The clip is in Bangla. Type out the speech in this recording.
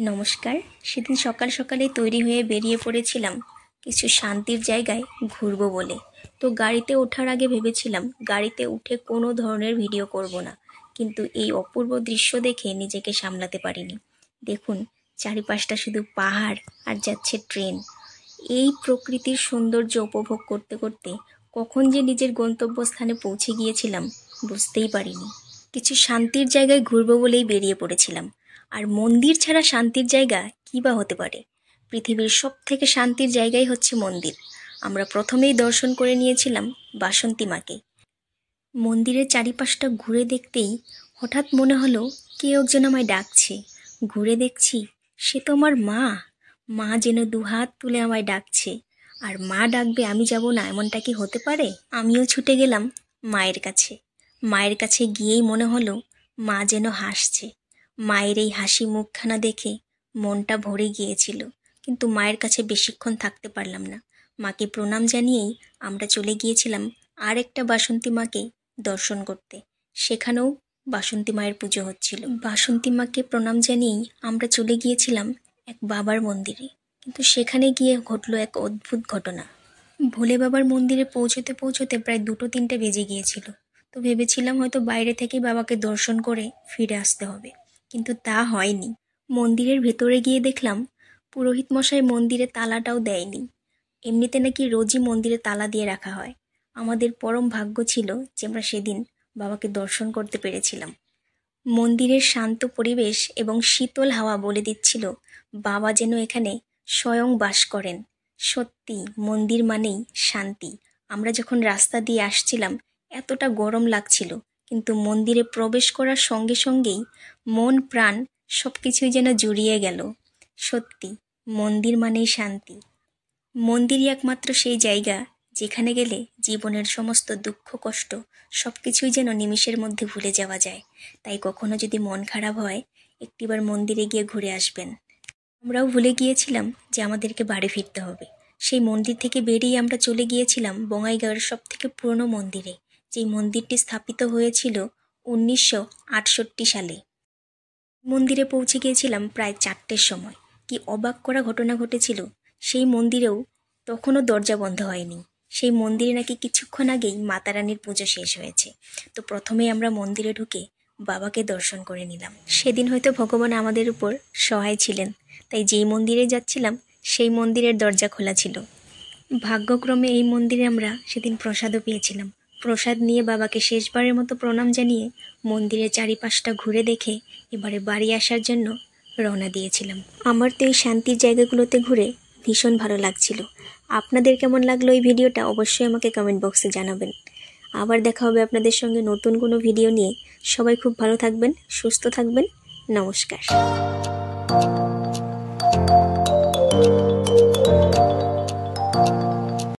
নমস্কার। সেদিন সকাল সকালে তৈরি হয়ে বেরিয়ে পড়েছিলাম কিছু শান্তির জায়গায় ঘুরবো বলে। তো গাড়িতে ওঠার আগে ভেবেছিলাম গাড়িতে উঠে কোনো ধরনের ভিডিও করব না, কিন্তু এই অপূর্ব দৃশ্য দেখে নিজেকে সামলাতে পারিনি। দেখুন, চারিপাশটা শুধু পাহাড় আর যাচ্ছে ট্রেন। এই প্রকৃতির সৌন্দর্য উপভোগ করতে করতে কখন যে নিজের গন্তব্যস্থানে পৌঁছে গিয়েছিলাম বুঝতেই পারিনি। কিছু শান্তির জায়গায় ঘুরবো বলেই বেরিয়ে পড়েছিলাম। আর মন্দির ছাড়া শান্তির জায়গা কী বা হতে পারে? পৃথিবীর সব থেকে শান্তির জায়গাই হচ্ছে মন্দির। আমরা প্রথমেই দর্শন করে নিয়েছিলাম বাসন্তী মাকে। মন্দিরের চারিপাশটা ঘুরে দেখতেই হঠাৎ মনে হলো কেউ একজন আমায় ডাকছে। ঘুরে দেখছি সে তো আমার মা। মা যেন দুহাত তুলে আমায় ডাকছে। আর মা ডাকবে আমি যাব না, এমনটা কি হতে পারে? আমিও ছুটে গেলাম মায়ের কাছে। মায়ের কাছে গিয়েই মনে হলো মা যেন হাসছে। মায়ের এই হাসি মুখখানা দেখে মনটা ভরে গিয়েছিল, কিন্তু মায়ের কাছে বেশিক্ষণ থাকতে পারলাম না। মাকে প্রণাম জানিয়েই আমরা চলে গিয়েছিলাম আর একটা বাসন্তী মাকে দর্শন করতে। সেখানেও বাসন্তী মায়ের পুজো হচ্ছিল। বাসন্তী মাকে প্রণাম জানিয়েই আমরা চলে গিয়েছিলাম এক বাবার মন্দিরে, কিন্তু সেখানে গিয়ে ঘটলো এক অদ্ভুত ঘটনা। ভোলে বাবার মন্দিরে পৌঁছতে পৌঁছতে প্রায় 2-3টে বেজে গিয়েছিল। তো ভেবেছিলাম হয়তো বাইরে থেকেই বাবাকে দর্শন করে ফিরে আসতে হবে, কিন্তু তা হয়নি। মন্দিরের ভেতরে গিয়ে দেখলাম পুরোহিত মশাই মন্দিরে তালাটাও দেয়নি। এমনিতে নাকি রোজই মন্দিরে তালা দিয়ে রাখা হয়। আমাদের পরম ভাগ্য ছিল যে আমরা সেদিন বাবাকে দর্শন করতে পেরেছিলাম। মন্দিরের শান্ত পরিবেশ এবং শীতল হাওয়া বলে দিচ্ছিল বাবা যেন এখানে স্বয়ং বাস করেন। সত্যি মন্দির মানেই শান্তি। আমরা যখন রাস্তা দিয়ে আসছিলাম এতটা গরম লাগছিল, কিন্তু মন্দিরে প্রবেশ করার সঙ্গে সঙ্গেই মন প্রাণ সব কিছুই যেন জুড়িয়ে গেল। সত্যি মন্দির মানেই শান্তি। মন্দিরই একমাত্র সেই জায়গা যেখানে গেলে জীবনের সমস্ত দুঃখ কষ্ট সব কিছুই যেন নিমিষের মধ্যে ভুলে যাওয়া যায়। তাই কখনো যদি মন খারাপ হয় একটিবার মন্দিরে গিয়ে ঘুরে আসবেন। আমরাও ভুলে গিয়েছিলাম যে আমাদেরকে বাড়ি ফিরতে হবে। সেই মন্দির থেকে বেরিয়ে আমরা চলে গিয়েছিলাম বঙাইগাঁওয়ের সব থেকে পুরনো মন্দিরে, যেই মন্দিরটি স্থাপিত হয়েছিল 1968 সালে। মন্দিরে পৌঁছে গিয়েছিলাম প্রায় 4টের সময়। কি অবাক করা ঘটনা ঘটেছিল! সেই মন্দিরেও তখনও দরজা বন্ধ হয়নি। সেই মন্দিরে নাকি কিছুক্ষণ আগেই মাতা রানীর পুজো শেষ হয়েছে। তো প্রথমেই আমরা মন্দিরে ঢুকে বাবাকে দর্শন করে নিলাম। সেদিন হয়তো ভগবান আমাদের উপর সহায় ছিলেন, তাই যেই মন্দিরে যাচ্ছিলাম সেই মন্দিরের দরজা খোলা ছিল। ভাগ্যক্রমে এই মন্দিরে আমরা সেদিন প্রসাদও পেয়েছিলাম। প্রসাদ নিয়ে বাবাকে শেষবারের মতো প্রণাম জানিয়ে মন্দিরের চারিপাশটা ঘুরে দেখে এবারে বাড়ি আসার জন্য রওনা দিয়েছিলাম। আমার তো এই শান্তির জায়গাগুলোতে ঘুরে ভীষণ ভালো লাগছিল। আপনাদের কেমন লাগলো এই ভিডিওটা অবশ্যই আমাকে কমেন্ট বক্সে জানাবেন। আবার দেখা হবে আপনাদের সঙ্গে নতুন কোনো ভিডিও নিয়ে। সবাই খুব ভালো থাকবেন, সুস্থ থাকবেন। নমস্কার।